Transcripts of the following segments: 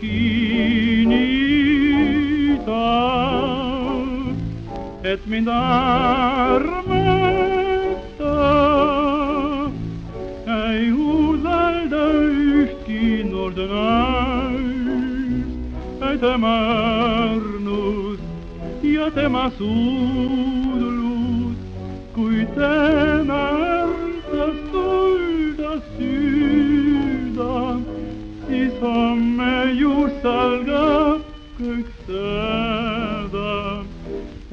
kinnita, et mind armastab. Ei usalda ühtki noort naist, ei tema õrnust ja tema suudlus, kui tema ärtastulda süda, siis homme just algab kõik seda.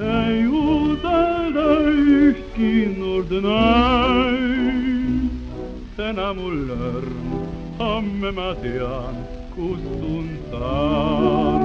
Ei usalda ühtki noort naist, täna mul õrn, homme ma tean, kust tund saan.